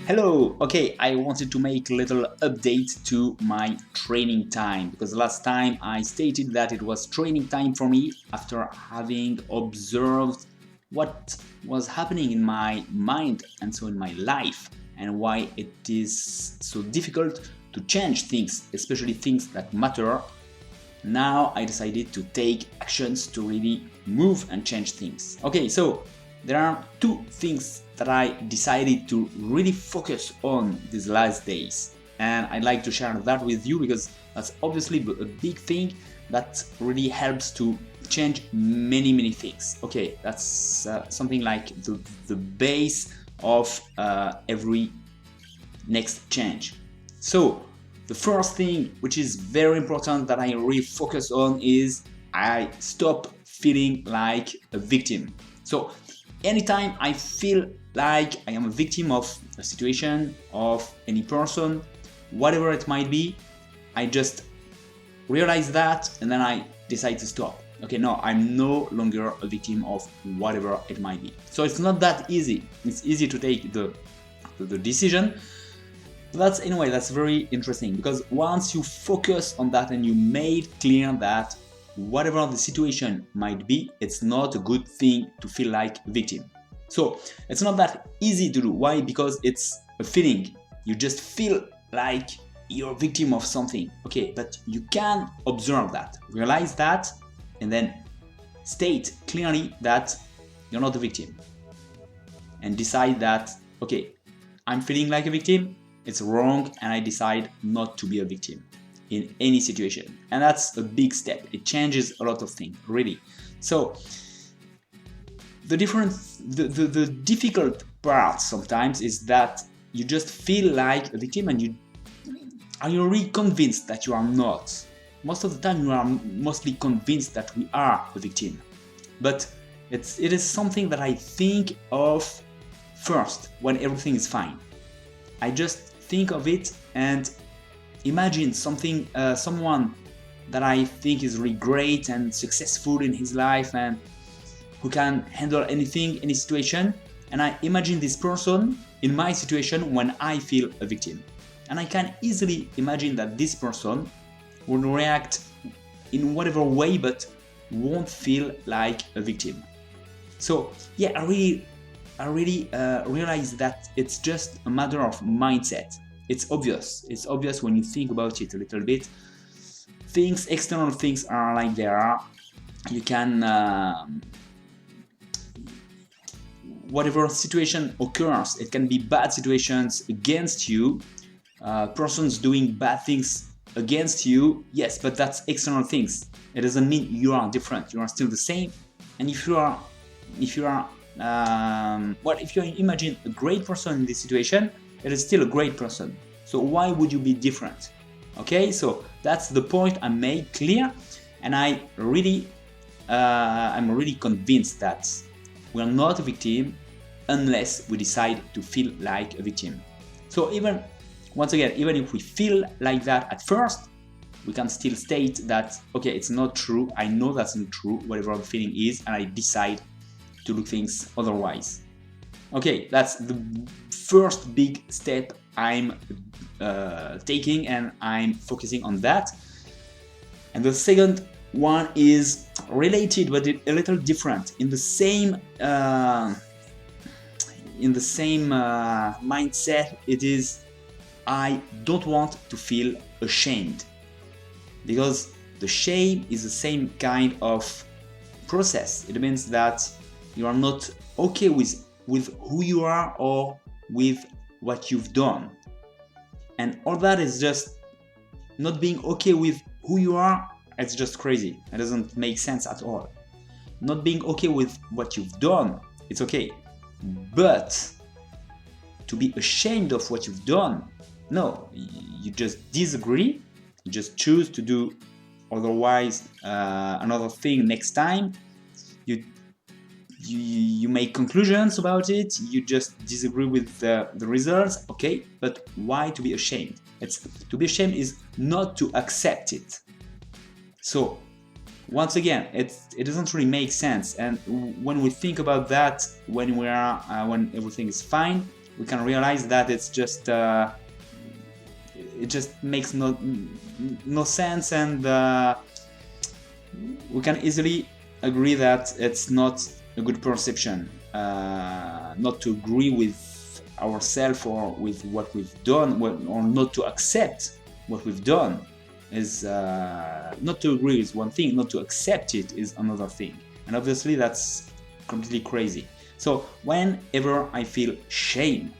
Hello! Okay, I wanted to make a little update to my training time because last time I stated that it was training time for me after having observed what was happening in my mind and so in my life and why it is so difficult to change things, especially things that matter. Now I decided to take actions to really move and change things. Okay, so there are two things that I decided to really focus on these last days, and I'd like to share that with you because that's obviously a big thing that really helps to change many things. Okay, that's something like the base of every next change. So the first thing, which is very important that I really focus on, is I stop feeling like a victim. So anytime I feel like I am a victim of a situation, of any person, whatever it might be, I just realize that and then I decide to stop. Okay, no, I'm no longer a victim of whatever it might be. So it's not that easy. It's easy to take the decision. That's very interesting because once you focus on that and you made clear that whatever the situation might be, it's not a good thing to feel like a victim. So it's not that easy to do. Why? Because it's a feeling. You just feel like you're a victim of something. Okay, but you can observe that, realize that, and then state clearly that you're not a victim. And decide that, okay, I'm feeling like a victim, it's wrong, and I decide not to be a victim in any situation. And that's a big step. It changes a lot of things, really. So the difficult part sometimes is that you just feel like a victim and you're really convinced that you are not. Most of the time you are mostly convinced that we are a victim. But it is something that I think of first when everything is fine. I just think of it and imagine someone that I think is really great and successful in his life and who can handle anything, any situation, and I imagine this person in my situation when I feel a victim. And I can easily imagine that this person will react in whatever way but won't feel like a victim. So yeah, I really realize that it's just a matter of mindset. It's obvious when you think about it a little bit. External things are like they are. You can whatever situation occurs, it can be bad situations against you, persons doing bad things against you, yes, but that's external things. It doesn't mean you are different, you are still the same. And if you imagine a great person in this situation, it is still a great person. So why would you be different? Okay, so that's the point I made clear, and I'm really convinced that we're not a victim unless we decide to feel like a victim. So even if we feel like that at first, we can still state that, okay, it's not true, I know that's not true, whatever the feeling is, and I decide to do things otherwise. Okay, that's the first big step I'm taking, and I'm focusing on that. And the second one is related but a little different. In the same mindset, it is I don't want to feel ashamed, because the shame is the same kind of process. It means that you are not okay with who you are or with what you've done. And all that is just not being okay with who you are. It's just crazy. It doesn't make sense at all. Not being okay with what you've done, it's okay. But to be ashamed of what you've done, no, you just disagree, you just choose to do otherwise another thing next time. You make conclusions about it, you just disagree with the results, okay, but why to be ashamed? To be ashamed is not to accept it. So once again, it doesn't really make sense. And when we think about that, when everything is fine, we can realize that it's just it just makes no sense, and we can easily agree that it's not a good perception not to agree with ourselves or with what we've done, or not to accept what we've done is not to agree is one thing, not to accept it is another thing, and obviously that's completely crazy. So whenever I feel shame,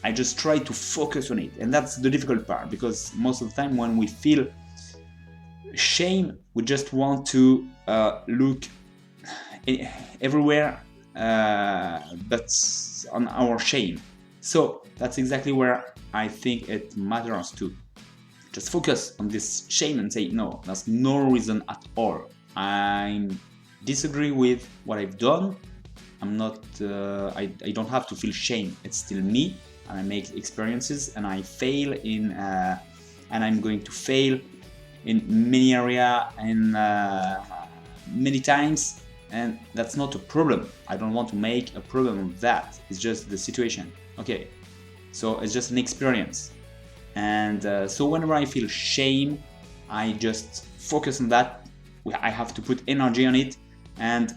I just try to focus on it, and that's the difficult part, because most of the time when we feel shame, we just want to look everywhere but on our shame. So that's exactly where I think it matters to just focus on this shame and say, no, there's no reason at all. I disagree with what I've done. I'm not I don't have to feel shame. It's still me, and I make experiences, and I fail in and I'm going to fail in many areas and many times, and that's not a problem. I don't want to make a problem of that. It's just the situation. Okay, so it's just an experience, and so whenever I feel shame, I just focus on that. I have to put energy on it, and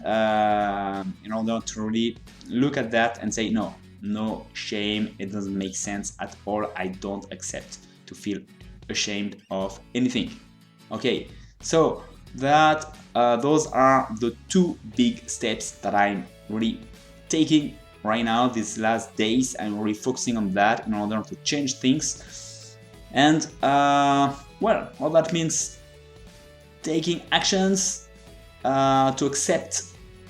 in order to really look at that and say, no shame, it doesn't make sense at all. I don't accept to feel ashamed of anything. Okay, so that those are the two big steps that I'm really taking right now these last days. I'm really focusing on that in order to change things, and well, all that means taking actions to accept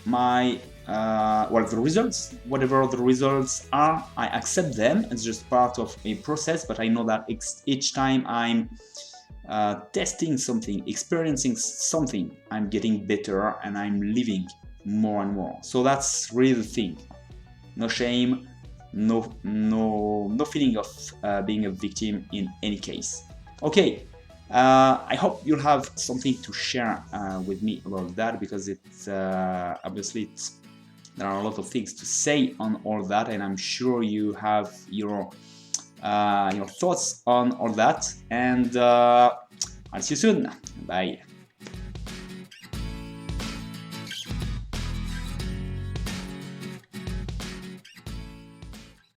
my the results, whatever the results are. I accept them. It's just part of a process, but I know that each time I'm testing something, experiencing something, I'm getting better and I'm living more and more. So that's really the thing. No shame, no feeling of being a victim in any case. Okay, I hope you'll have something to share with me about that, because it's obviously there are a lot of things to say on all that, and I'm sure you have your thoughts on all that, and I'll see you soon. Bye.